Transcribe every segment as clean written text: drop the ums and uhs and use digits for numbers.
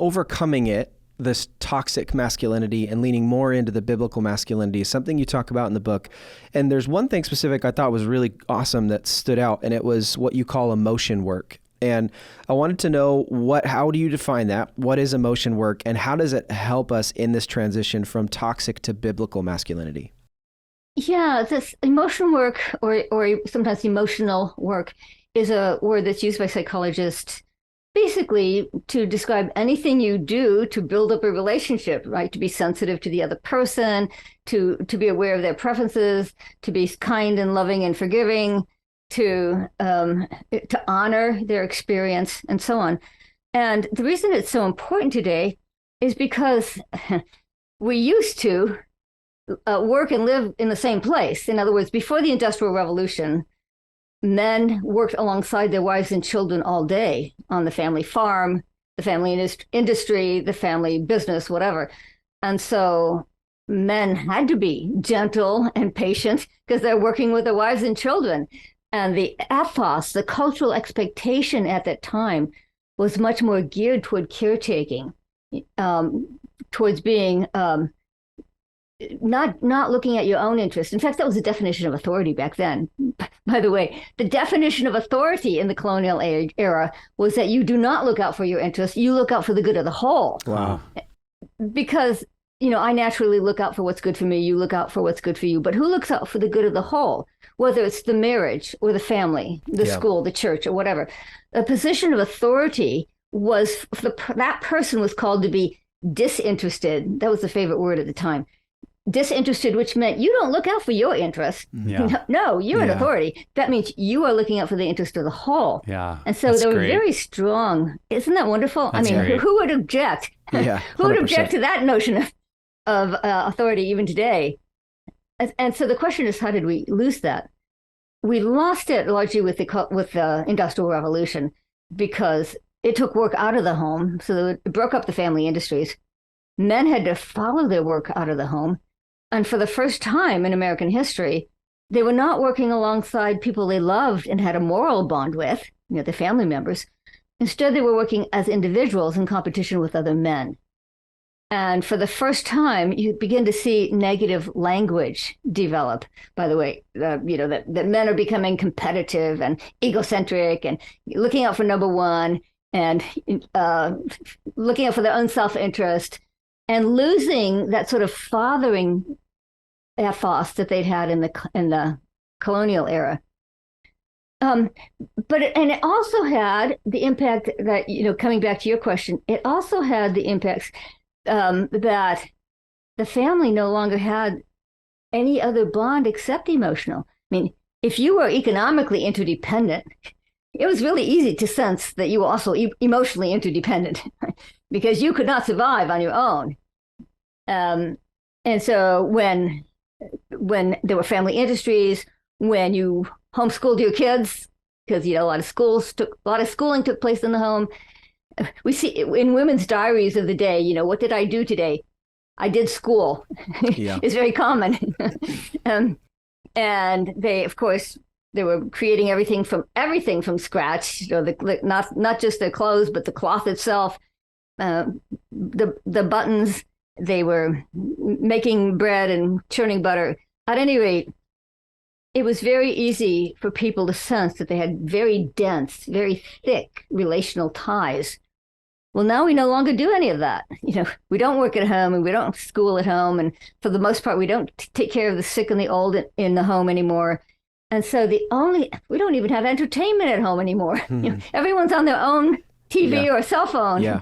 overcoming it, this toxic masculinity, and leaning more into the biblical masculinity is something you talk about in the book. And there's one thing specific I thought was really awesome that stood out, and it was what you call emotion work. And I wanted to know how do you define that? What is emotion work, and how does it help us in this transition from toxic to biblical masculinity? Yeah, this emotion work, or sometimes emotional work, is a word that's used by psychologists basically to describe anything you do to build up a relationship, right? To be sensitive to the other person, to be aware of their preferences, to be kind and loving and forgiving, to honor their experience, and so on. And the reason it's so important today is because we used to work and live in the same place. In other words, before the Industrial Revolution, men worked alongside their wives and children all day on the family farm, the family industry, the family business, whatever. And so men had to be gentle and patient because they're working with their wives and children. And the ethos, the cultural expectation at that time, was much more geared toward caretaking, towards being not looking at your own interest. In fact, that was the definition of authority back then. By the way, the definition of authority in the colonial era was that you do not look out for your interests, you look out for the good of the whole. Wow. Because, I naturally look out for what's good for me, you look out for what's good for you, but who looks out for the good of the whole? Whether it's the marriage or the family, the school, the church, or whatever. A position of authority was, that person was called to be disinterested. That was the favorite word at the time. Disinterested, which meant you don't look out for your interest. Yeah. No, you're an authority. That means you are looking out for the interest of the whole. Yeah. And so they were very strong. Isn't that wonderful? That's great. Who would object? Yeah, Who would object to that notion of authority even today? And so the question is, how did we lose that? We lost it largely with the Industrial Revolution because it took work out of the home. So it broke up the family industries. Men had to follow their work out of the home. And for the first time in American history, they were not working alongside people they loved and had a moral bond with, the family members. Instead, they were working as individuals in competition with other men. And for the first time, you begin to see negative language develop, by the way, that men are becoming competitive and egocentric and looking out for number one and looking out for their own self-interest, and losing that sort of fathering ethos that they'd had in the colonial era. But it also had the impact that, coming back to your question, it also had the impacts that the family no longer had any other bond except emotional. I mean, if you were economically interdependent, it was really easy to sense that you were also emotionally interdependent because you could not survive on your own. And so when there were family industries, when you homeschooled your kids, because a lot of schooling took place in the home. We see in women's diaries of the day, what did I do today? I did school. Yeah. It's very common. And they, of course, they were creating everything from scratch. Not just their clothes, but the cloth itself, the buttons. They were making bread and churning butter. At any rate, it was very easy for people to sense that they had very dense, very thick relational ties. Well, now we no longer do any of that. We don't work at home and we don't school at home. And for the most part, we don't take care of the sick and the old in the home anymore. And so we don't even have entertainment at home anymore. Everyone's on their own TV or cell phone. Yeah.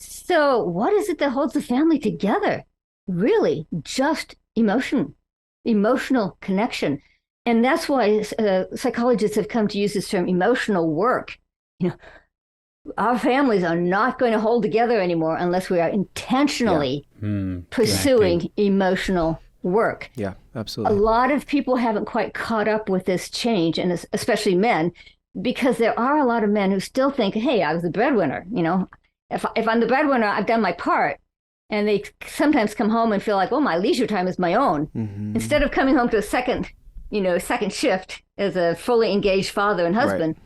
So what is it that holds the family together? Really, just emotional connection. And that's why psychologists have come to use this term emotional work. Our families are not going to hold together anymore unless we are intentionally pursuing emotional work. Yeah, absolutely. A lot of people haven't quite caught up with this change, and especially men, because there are a lot of men who still think, hey, I was the breadwinner. If I'm the breadwinner, I've done my part. And they sometimes come home and feel like, well, my leisure time is my own. Mm-hmm. Instead of coming home to a second shift as a fully engaged father and husband,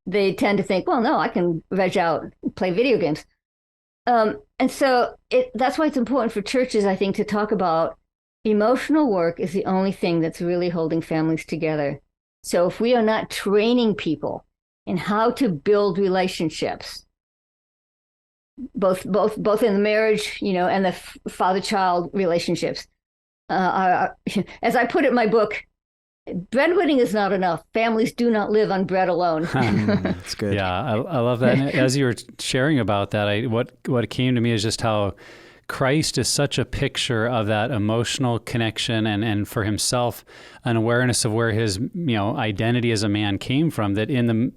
they tend to think, well, no, I can veg out, play video games. And so that's why it's important for churches, I think, to talk about emotional work is the only thing that's really holding families together. So if we are not training people in how to build relationships, both in the marriage, and the father-child relationships, as I put it in my book, breadwinning is not enough. Families do not live on bread alone. That's good. Yeah, I love that. And as you were sharing about that, what came to me is just how Christ is such a picture of that emotional connection and for himself, an awareness of where his identity as a man came from, that in the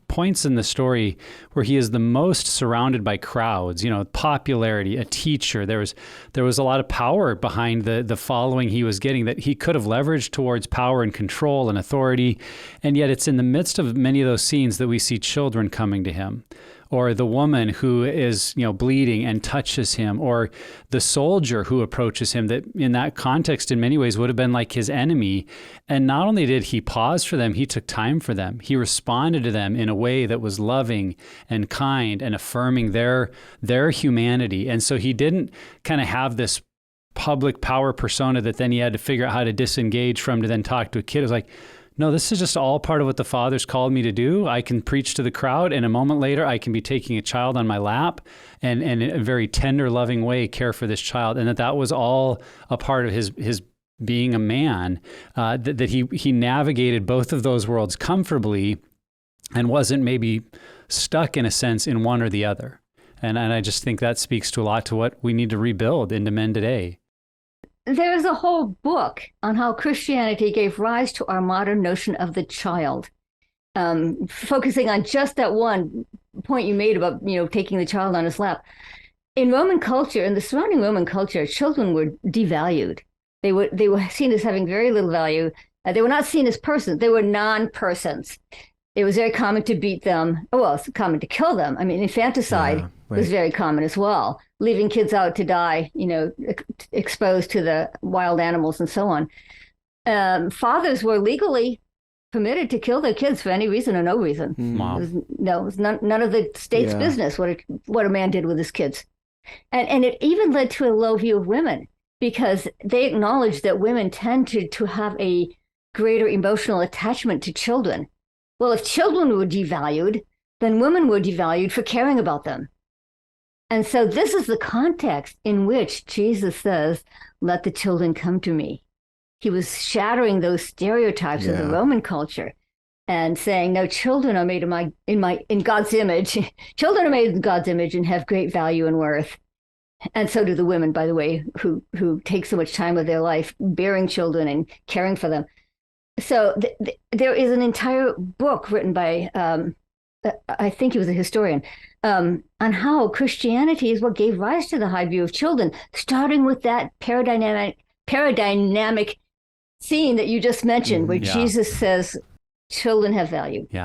points in the story where he is the most surrounded by crowds, popularity, a teacher, there was a lot of power behind the following he was getting that he could have leveraged towards power and control and authority. And yet it's in the midst of many of those scenes that we see children coming to him, or the woman who is, bleeding and touches him, or the soldier who approaches him that in that context in many ways would have been like his enemy. And not only did he pause for them, he took time for them. He responded to them in a way that was loving and kind and affirming their humanity. And so he didn't kind of have this public power persona that then he had to figure out how to disengage from to then talk to a kid. It was like, no, this is just all part of what the Father's called me to do. I can preach to the crowd, and a moment later, I can be taking a child on my lap and in a very tender, loving way care for this child. And that was all a part of his being a man, that he navigated both of those worlds comfortably and wasn't maybe stuck in a sense in one or the other. And I just think that speaks to a lot to what we need to rebuild into men today. There's a whole book on how Christianity gave rise to our modern notion of the child, focusing on just that one point you made about, taking the child on his lap. In Roman culture, in the surrounding Roman culture, children were devalued. They were seen as having very little value. They were not seen as persons. They were non-persons. It was very common to beat them. Well, it's common to kill them. I mean, infanticide was very common as well, leaving kids out to die, exposed to the wild animals and so on. Fathers were legally permitted to kill their kids for any reason or no reason. Wow. It was none of the state's business what a man did with his kids. And it even led to a low view of women, because they acknowledged that women tend to have a greater emotional attachment to children. Well, if children were devalued, then women were devalued for caring about them. And so this is the context in which Jesus says, let the children come to me. He was shattering those stereotypes of the Roman culture and saying, no, children are made in God's image. Children are made in God's image and have great value and worth. And so do the women, by the way, who take so much time of their life bearing children and caring for them. So there is an entire book written by, I think he was a historian, on how Christianity is what gave rise to the high view of children, starting with that paradigmatic scene that you just mentioned, where Jesus says, children have value. Yeah.